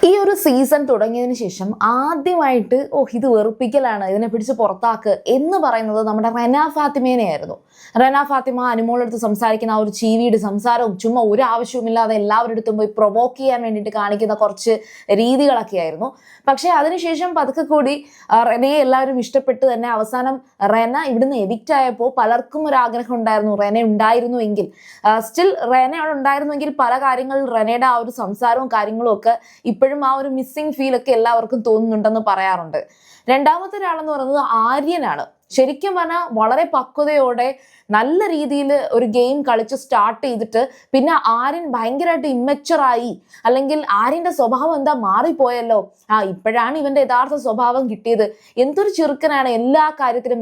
ഈ ഒരു സീസൺ തുടങ്ങിയതിന് ശേഷം ആദ്യമായിട്ട് ഇത് വെറുപ്പിക്കലാണ്, ഇതിനെ പിടിച്ച് പുറത്താക്ക് എന്ന് പറയുന്നത് നമ്മുടെ റെന ഫാത്തിമേനെയായിരുന്നു. റെന ഫാത്തിമ അനുമോളെടുത്ത് സംസാരിക്കുന്ന ആ ഒരു ചീവിയുടെ സംസാരവും ചുമ്മാ ഒരു ആവശ്യവുമില്ലാതെ എല്ലാവരുടെ അടുത്തും പോയി പ്രൊവോക്ക് ചെയ്യാൻ വേണ്ടിയിട്ട് കാണിക്കുന്ന കുറച്ച് രീതികളൊക്കെ ആയിരുന്നു. പക്ഷേ അതിനുശേഷം പതുക്കെ കൂടി റെനയെ എല്ലാവരും ഇഷ്ടപ്പെട്ട് തന്നെ അവസാനം റെന ഇവിടുന്ന് എവിക്റ്റ് ആയപ്പോൾ പലർക്കും ഒരു ആഗ്രഹം ഉണ്ടായിരുന്നു റെന ഉണ്ടായിരുന്നുവെങ്കിൽ, സ്റ്റിൽ റെന അവിടെ ഉണ്ടായിരുന്നുവെങ്കിൽ പല കാര്യങ്ങളിൽ റെനയുടെ ആ ഒരു സംസാരവും കാര്യങ്ങളും ഒക്കെ ഇപ്പോഴും ആ ഒരു മിസ്സിംഗ് ഫീൽ ഒക്കെ എല്ലാവർക്കും തോന്നുന്നുണ്ടെന്ന് പറയാറുണ്ട്. രണ്ടാമത്തെ ഒരാളെന്ന് പറയുന്നത് ആര്യനാണ്. ശരിക്കും പറഞ്ഞാൽ വളരെ പക്വതയോടെ നല്ല രീതിയിൽ ഒരു ഗെയിം കളിച്ച് സ്റ്റാർട്ട് ചെയ്തിട്ട് പിന്നെ ആര്യൻ ഭയങ്കരമായിട്ട് ഇമ്മച്ചുറായി, അല്ലെങ്കിൽ ആര്യന്റെ സ്വഭാവം എന്താ മാറിപ്പോയല്ലോ, ഇപ്പോഴാണ് ഇവന്റെ യഥാർത്ഥ സ്വഭാവം കിട്ടിയത്, എന്തൊരു ചെറുക്കനാണ്, എല്ലാ കാര്യത്തിലും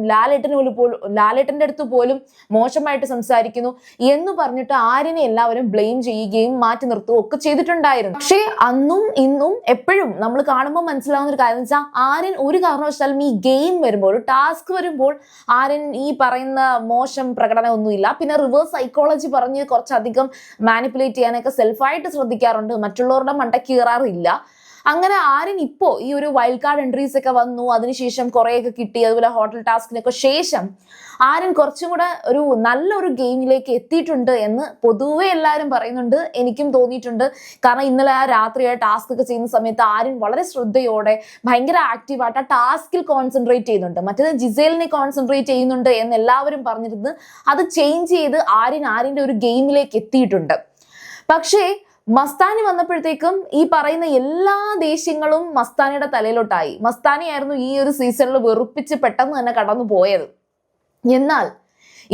ലാലേട്ടന്റെ അടുത്ത് പോലും മോശമായിട്ട് സംസാരിക്കുന്നു എന്ന് പറഞ്ഞിട്ട് ആര്യനെ എല്ലാവരും ബ്ലെയിം ചെയ്യുകയും മാറ്റി നിർത്തുകയും ഒക്കെ ചെയ്തിട്ടുണ്ടായിരുന്നു. പക്ഷേ അന്നും ഇന്നും എപ്പോഴും നമ്മൾ കാണുമ്പോൾ മനസ്സിലാവുന്ന ഒരു കാര്യം എന്ന് വെച്ചാൽ ആര്യൻ ഒരു കാരണവശാലും ഈ ഗെയിം വരുമ്പോൾ, ഒരു ടാസ്ക് വരുമ്പോൾ ആര്യൻ ഈ പറയുന്ന മോശം പ്രകടനമൊന്നുമില്ല. പിന്നെ റിവേഴ്സ് സൈക്കോളജി പറഞ്ഞ് കുറച്ചധികം മാനിപ്പുലേറ്റ് ചെയ്യാനൊക്കെ സെൽഫായിട്ട് ശ്രദ്ധിക്കാറുണ്ട്, മറ്റുള്ളവരുടെ മണ്ടയ്ക്ക് കയറാറില്ല. അങ്ങനെ ആര്യൻ ഇപ്പോ ഈ ഒരു വൈൽഡ് കാർഡ് എൻട്രീസ് ഒക്കെ വന്നു, അതിനുശേഷം കുറേയൊക്കെ കിട്ടി, അതുപോലെ ഹോട്ടൽ ടാസ്കിനൊക്കെ ശേഷം ആര്യൻ കുറച്ചും കൂടെ ഒരു നല്ലൊരു ഗെയിമിലേക്ക് എത്തിയിട്ടുണ്ട് എന്ന് പൊതുവെ എല്ലാവരും പറയുന്നുണ്ട്. എനിക്കും തോന്നിയിട്ടുണ്ട്. കാരണം ഇന്നലെ ആ രാത്രി ആ ടാസ്ക് ഒക്കെ ചെയ്യുന്ന സമയത്ത് ആര്യൻ വളരെ ശ്രദ്ധയോടെ ഭയങ്കര ആക്റ്റീവായിട്ട് ആ ടാസ്കിൽ കോൺസെൻട്രേറ്റ് ചെയ്യുന്നുണ്ട്. മറ്റേത് ജിസേലിനെ കോൺസെൻട്രേറ്റ് ചെയ്യുന്നുണ്ട് എന്ന് എല്ലാവരും പറഞ്ഞിരുന്നത് അത് ചേഞ്ച് ചെയ്ത് ആര്യന്റെ ഒരു ഗെയിമിലേക്ക് എത്തിയിട്ടുണ്ട്. പക്ഷേ മസ്താനി വന്നപ്പോഴത്തേക്കും ഈ പറയുന്ന എല്ലാ ദേഷ്യങ്ങളും മസ്താനിയുടെ തലയിലോട്ടായി. മസ്താനിയായിരുന്നു ഈ ഒരു സീസണിൽ വെറുപ്പിച്ച് പെട്ടെന്ന് തന്നെ കടന്നു പോയത്. എന്നാൽ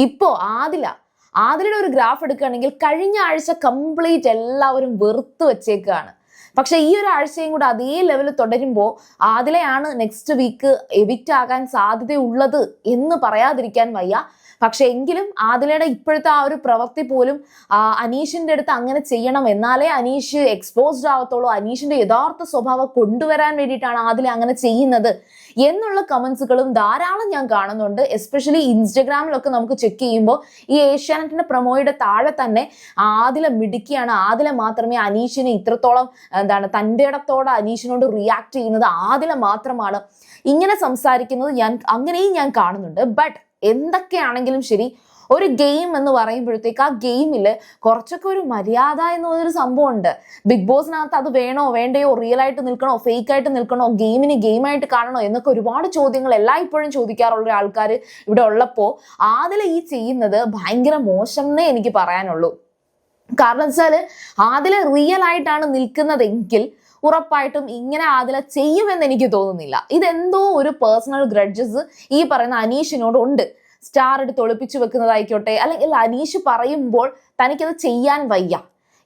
ഇപ്പോ ആദിലയുടെ ഒരു ഗ്രാഫ് എടുക്കുകയാണെങ്കിൽ കഴിഞ്ഞ ആഴ്ച കംപ്ലീറ്റ് എല്ലാവരും വെറുത്ത് വെച്ചേക്കാണ്. പക്ഷെ ഈ ഒരു ആഴ്ചയും കൂടെ അതേ ലെവലിൽ തുടരുമ്പോൾ ആദിലയാണ് നെക്സ്റ്റ് വീക്ക് എവിക്റ്റ് ആകാൻ സാധ്യതയുള്ളത് എന്ന് പറയാതിരിക്കാൻ വയ്യ. പക്ഷെ എങ്കിലും ആദിലയുടെ ഇപ്പോഴത്തെ ആ ഒരു പ്രവൃത്തി പോലും അനീഷിന്റെ അടുത്ത് അങ്ങനെ ചെയ്യണം, എന്നാലേ അനീഷ് എക്സ്പോസ്ഡ് ആവത്തുള്ളൂ, അനീഷിന്റെ യഥാർത്ഥ സ്വഭാവം കൊണ്ടുവരാൻ വേണ്ടിയിട്ടാണ് ആദില അങ്ങനെ ചെയ്യുന്നത് എന്നുള്ള കമന്റ്സുകളും ധാരാളം ഞാൻ കാണുന്നുണ്ട്. എസ്പെഷ്യലി ഇൻസ്റ്റഗ്രാമിലൊക്കെ നമുക്ക് ചെക്ക് ചെയ്യുമ്പോൾ ഈ ഏഷ്യാനെറ്റിന്റെ പ്രൊമോയുടെ താഴെ തന്നെ ആദില മിടുക്കിയാണ്, ആദില മാത്രമേ അനീഷിനെ ഇത്രത്തോളം തൻ്റെ ഇടത്തോടെ അനീഷിനോട് റിയാക്ട് ചെയ്യുന്നത് ആദില മാത്രമാണ്, ഇങ്ങനെ സംസാരിക്കുന്നത് അങ്ങനെയും ഞാൻ കാണുന്നുണ്ട്. ബട്ട് എന്തൊക്കെയാണെങ്കിലും ശരി, ഒരു ഗെയിം എന്ന് പറയുമ്പോഴത്തേക്ക് ആ ഗെയിമിൽ കുറച്ചൊക്കെ ഒരു മര്യാദ എന്ന് പറഞ്ഞൊരു സംഭവം ഉണ്ട്. ബിഗ് ബോസിനകത്ത് അത് വേണോ വേണ്ടയോ, റിയൽ ആയിട്ട് നിൽക്കണോ ഫേക്ക് ആയിട്ട് നിൽക്കണോ, ഗെയിമിന് ഗെയിമായിട്ട് കാണണോ എന്നൊക്കെ ഒരുപാട് ചോദ്യങ്ങൾ എല്ലായ്പ്പോഴും ചോദിക്കാറുള്ള ആൾക്കാർ ഇവിടെ ഉള്ളപ്പോൾ ആദില ഈ ചെയ്യുന്നത് ഭയങ്കര മോശം എന്നേ എനിക്ക് പറയാനുള്ളൂ. കാരണം വെച്ചാൽ ആദില റിയൽ ആയിട്ടാണ് നിൽക്കുന്നതെങ്കിൽ ഉറപ്പായിട്ടും ഇങ്ങനെ ആദില ചെയ്യുമെന്ന് എനിക്ക് തോന്നുന്നില്ല. ഇതെന്തോ ഒരു പേഴ്സണൽ ഗ്രഡ്ജസ് ഈ പറയുന്ന അനീഷിനോട് ഉണ്ട്. സ്റ്റാർ എടുത്ത് ഒളിപ്പിച്ചു വെക്കുന്നതായിക്കോട്ടെ, അല്ലെങ്കിൽ അനീഷ് പറയുമ്പോൾ തനിക്കത് ചെയ്യാൻ വയ്യ,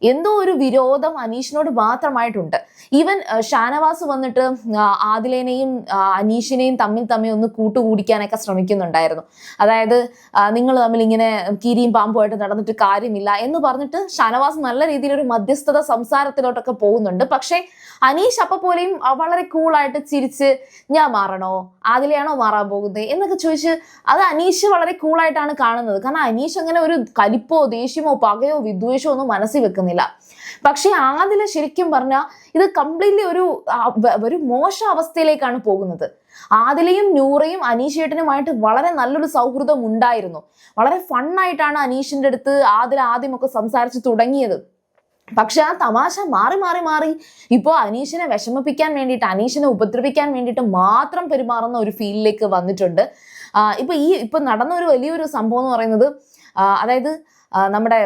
എന്തോ ഒരു വിരോധം അനീഷിനോട് മാത്രമായിട്ടുണ്ട്. ഈവൻ ഷാനവാസ് വന്നിട്ട് ആദിലേനെയും അനീഷിനെയും തമ്മിൽ ഒന്ന് കൂട്ടുകൂടിക്കാനൊക്കെ ശ്രമിക്കുന്നുണ്ടായിരുന്നു. അതായത് നിങ്ങൾ തമ്മിൽ ഇങ്ങനെ കീരിയും പാമ്പുമായിട്ട് നടന്നിട്ട് കാര്യമില്ല എന്ന് പറഞ്ഞിട്ട് ഷാനവാസ് നല്ല രീതിയിൽ ഒരു മധ്യസ്ഥത സംസാരത്തിലോട്ടൊക്കെ പോകുന്നുണ്ട്. പക്ഷേ അനീഷ് അപ്പൊ പോലെയും വളരെ കൂളായിട്ട് ചിരിച്ച് ഞാൻ മാറണോ, ആദിലയാണോ മാറാൻ പോകുന്നത് എന്നൊക്കെ ചോദിച്ച് അത് അനീഷ് വളരെ കൂളായിട്ടാണ് കാണുന്നത്. കാരണം അനീഷ് അങ്ങനെ ഒരു കലിപ്പോ ദേഷ്യമോ പകയോ വിദ്വേഷമോ ഒന്നും മനസ്സിൽ വെക്കുന്നില്ല. പക്ഷെ ആദില ശരിക്കും പറഞ്ഞാൽ ഇത് കംപ്ലീറ്റ്ലി ഒരു മോശം അവസ്ഥയിലേക്കാണ് പോകുന്നത്. ആദിലയും നൂറയും അനീഷേട്ടനുമായിട്ട് വളരെ നല്ലൊരു സൗഹൃദം ഉണ്ടായിരുന്നു. വളരെ ഫണ്ണായിട്ടാണ് അനീഷിന്റെ അടുത്ത് ആദില ആദ്യമൊക്കെ സംസാരിച്ച് തുടങ്ങിയത്. പക്ഷെ ആ തമാശ മാറി ഇപ്പോ അനീഷിനെ വിഷമിപ്പിക്കാൻ വേണ്ടിയിട്ട്, അനീഷിനെ ഉപദ്രവിക്കാൻ വേണ്ടിയിട്ട് മാത്രം പെരുമാറുന്ന ഒരു ഫീലിലേക്ക് വന്നിട്ടുണ്ട്. ഇപ്പൊ നടന്ന ഒരു വലിയൊരു സംഭവം എന്ന് പറയുന്നത്, അതായത് നമ്മുടെ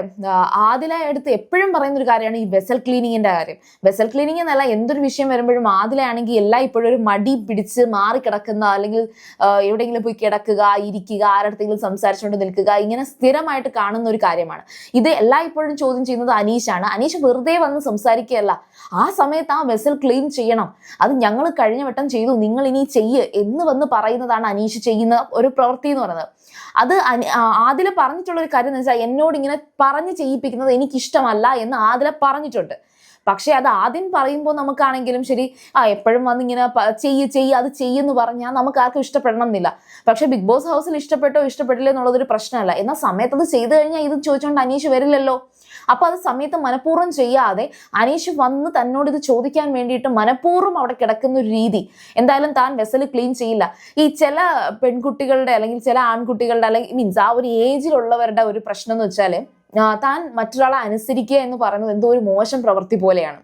ആദില എടുത്ത് എപ്പോഴും പറയുന്ന ഒരു കാര്യമാണ് ഈ വെസൽ ക്ലീനിങ്ങിന്റെ കാര്യം. വെസൽ ക്ലീനിങ് എന്നല്ല, എന്തൊരു വിഷയം വരുമ്പോഴും ആദിലയാണെങ്കിൽ എല്ലാം ഇപ്പോഴും ഒരു മടി പിടിച്ച് മാറിക്കിടക്കുന്ന, അല്ലെങ്കിൽ എവിടെയെങ്കിലും പോയി കിടക്കുക, ഇരിക്കുക, ആരടുത്തെങ്കിലും സംസാരിച്ചുകൊണ്ട് നിൽക്കുക, ഇങ്ങനെ സ്ഥിരമായിട്ട് കാണുന്ന ഒരു കാര്യമാണ്. ഇത് എല്ലാം ഇപ്പോഴും ചോദ്യം ചെയ്യുന്നത് അനീഷാണ്. അനീഷ് വെറുതെ വന്ന് സംസാരിക്കുകയല്ല, ആ സമയത്ത് ആ വെസൽ ക്ലീൻ ചെയ്യണം, അത് ഞങ്ങൾ കഴിഞ്ഞ വട്ടം ചെയ്തു, നിങ്ങൾ ഇനി ചെയ്യ് എന്ന് വന്ന് പറയുന്നതാണ് അനീഷ് ചെയ്യുന്ന ഒരു പ്രവൃത്തി എന്ന് പറയുന്നത്. അത് ആദില പറഞ്ഞിട്ടുള്ളൊരു കാര്യം എന്ന് വെച്ചാൽ, എന്നോട് ഇങ്ങനെ പറഞ്ഞ് ചെയ്യിപ്പിക്കുന്നത് എനിക്കിഷ്ടമല്ല എന്ന് ആദില പറഞ്ഞിട്ടുണ്ട്. പക്ഷെ അത് ആദ്യം പറയുമ്പോൾ നമുക്കാണെങ്കിലും ശരി, എപ്പോഴും വന്ന് ഇങ്ങനെ ചെയ്യ് അത് ചെയ്യുമെന്ന് പറഞ്ഞാൽ നമുക്ക് ആർക്കും ഇഷ്ടപ്പെടണം എന്നില്ല. പക്ഷെ ബിഗ് ബോസ് ഹൗസിൽ ഇഷ്ടപ്പെട്ടോ ഇഷ്ടപ്പെട്ടില്ല എന്നുള്ളതൊരു പ്രശ്നമല്ല. എന്നാൽ സമയത്ത് അത് ചെയ്തു കഴിഞ്ഞാൽ ഇത് ചോദിച്ചുകൊണ്ട് അനീഷ് വരില്ലല്ലോ. അപ്പൊ അത് സമയത്ത് മനഃപൂർവ്വം ചെയ്യാതെ അനീഷ് വന്ന് തന്നോട് ഇത് ചോദിക്കാൻ വേണ്ടിയിട്ട് മനഃപൂർവ്വം അവിടെ കിടക്കുന്ന ഒരു രീതി. എന്തായാലും താൻ വെസൽ ക്ലീൻ ചെയ്യില്ല. ഈ ചില പെൺകുട്ടികളുടെ അല്ലെങ്കിൽ ചില ആൺകുട്ടികളുടെ അല്ലെങ്കിൽ മീൻസ് ആ ഒരു ഏജിലുള്ളവരുടെ ഒരു പ്രശ്നം എന്ന് വെച്ചാല് താൻ മറ്റൊരാളെ അനുസരിക്കുക എന്ന് പറയുന്നത് എന്തോ ഒരു മോശം പ്രവൃത്തി പോലെയാണ്.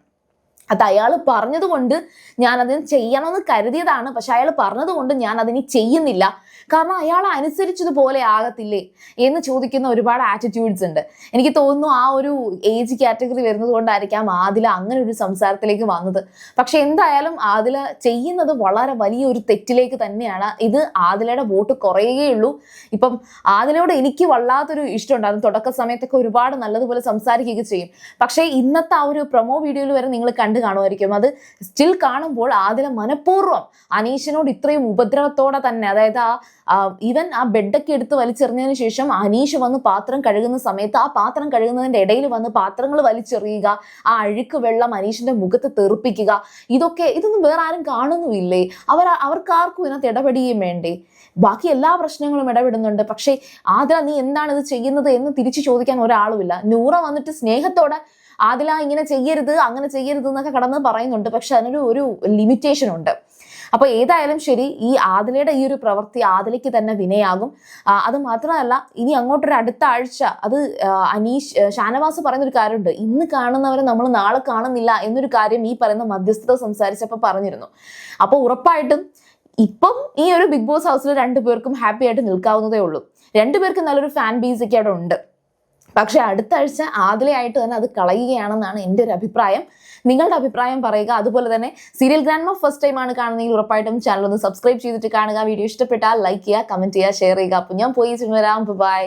അത് അയാൾ പറഞ്ഞതുകൊണ്ട് ഞാൻ അതിന് ചെയ്യണമെന്ന് കരുതിയതാണ്, പക്ഷെ അയാൾ പറഞ്ഞതുകൊണ്ട് ഞാൻ അതിന് ചെയ്യുന്നില്ല, കാരണം അയാൾ അനുസരിച്ചതുപോലെ ആകത്തില്ലേ എന്ന് ചോദിക്കുന്ന ഒരുപാട് ആറ്റിറ്റ്യൂഡ്സ് ഉണ്ട്. എനിക്ക് തോന്നുന്നു ആ ഒരു ഏജ് കാറ്റഗറി വരുന്നത് കൊണ്ടായിരിക്കാം ആദില അങ്ങനെ ഒരു സംസാരത്തിലേക്ക് വന്നത്. പക്ഷെ എന്തായാലും ആദില ചെയ്യുന്നത് വളരെ വലിയൊരു തെറ്റിലേക്ക് തന്നെയാണ്. ഇത് ആദിലയുടെ വോട്ട് കുറയുകയുള്ളൂ. ഇപ്പം ആദിലയോട് എനിക്ക് വല്ലാത്തൊരു ഇഷ്ടമുണ്ടായിരുന്നു. തുടക്ക സമയത്തൊക്കെ ഒരുപാട് നല്ലതുപോലെ സംസാരിക്കുകയൊക്കെ ചെയ്യും. പക്ഷേ ഇന്നത്തെ ആ ഒരു പ്രൊമോ വീഡിയോയിൽ വരെ നിങ്ങൾ കണ്ടു കാണുമായിരിക്കും. അത് സ്റ്റിൽ കാണുമ്പോൾ ആദില മനഃപൂർവ്വം അനീഷിനോട് ഇത്രയും ഉപദ്രവത്തോടെ തന്നെ, അതായത് ഈവൻ ആ ബെഡൊക്കെ എടുത്ത് വലിച്ചെറിഞ്ഞതിന് ശേഷം അനീഷ് വന്ന് പാത്രം കഴുകുന്ന സമയത്ത് ആ പാത്രം കഴുകുന്നതിന്റെ ഇടയിൽ വന്ന് പാത്രങ്ങൾ വലിച്ചെറിയുക, ആ അഴുക്ക് വെള്ളം അനീഷിന്റെ മുഖത്ത് തെറിപ്പിക്കുക, ഇതൊന്നും വേറെ ആരും കാണുന്നുമില്ലേ? അവർക്കാർക്കും ഇതിനകത്ത് ഇടപെടുകയും വേണ്ടേ? ബാക്കി എല്ലാ പ്രശ്നങ്ങളും ഇടപെടുന്നുണ്ട്. പക്ഷേ ആദില നീ എന്താണ് ഇത് ചെയ്യുന്നത് എന്ന് തിരിച്ചു ചോദിക്കാൻ ഒരാളുമില്ല. നൂറ വന്നിട്ട് സ്നേഹത്തോടെ ആദില ഇങ്ങനെ ചെയ്യരുത് അങ്ങനെ ചെയ്യരുത് എന്നൊക്കെ കടന്ന് പറയുന്നുണ്ട്. പക്ഷെ അതിനൊരു ഒരു ലിമിറ്റേഷൻ ഉണ്ട്. അപ്പൊ ഏതായാലും ശരി, ഈ ആദിലയുടെ ഈ ഒരു പ്രവൃത്തി ആദിലയ്ക്ക് തന്നെ വിനയാകും. അത് മാത്രമല്ല, ഇനി അങ്ങോട്ടൊരു അടുത്ത ആഴ്ച അത് ഷാനവാസ് പറയുന്ന ഒരു കാര്യമുണ്ട്, ഇന്ന് കാണുന്നവരെ നമ്മൾ നാളെ കാണുന്നില്ല എന്നൊരു കാര്യം ഈ പറയുന്ന മധ്യസ്ഥത സംസാരിച്ചപ്പോൾ പറഞ്ഞിരുന്നു. അപ്പോൾ ഉറപ്പായിട്ടും ഇപ്പം ഈ ഒരു ബിഗ് ബോസ് ഹൗസിൽ രണ്ടുപേർക്കും ഹാപ്പി ആയിട്ട് നിൽക്കാവുന്നതേ ഉള്ളൂ. രണ്ടുപേർക്കും നല്ലൊരു ഫാൻ ബേസ് ഒക്കെ അവിടെ ഉണ്ട്. പക്ഷെ അടുത്ത ആഴ്ച ആദിലയായിട്ട് തന്നെ അത് കളയുകയാണെന്നാണ് എൻ്റെ ഒരു അഭിപ്രായം. നിങ്ങളുടെ അഭിപ്രായം പറയുക. അതുപോലെ തന്നെ സീരിയൽ ഗ്രാൻഡ് മാ ഫസ്റ്റ് ടൈം ആണ് കാണുന്നതെങ്കിൽ ഉറപ്പായിട്ടും ചാനൽ ഒന്ന് സബ്സ്ക്രൈബ് ചെയ്തിട്ട് കാണുക. വീഡിയോ ഇഷ്ടപ്പെട്ടാൽ ലൈക്ക് ചെയ്യുക, കമന്റ് ചെയ്യുക, ഷെയർ ചെയ്യുക. അപ്പോൾ ഞാൻ പോയി വരാം. ബൈ.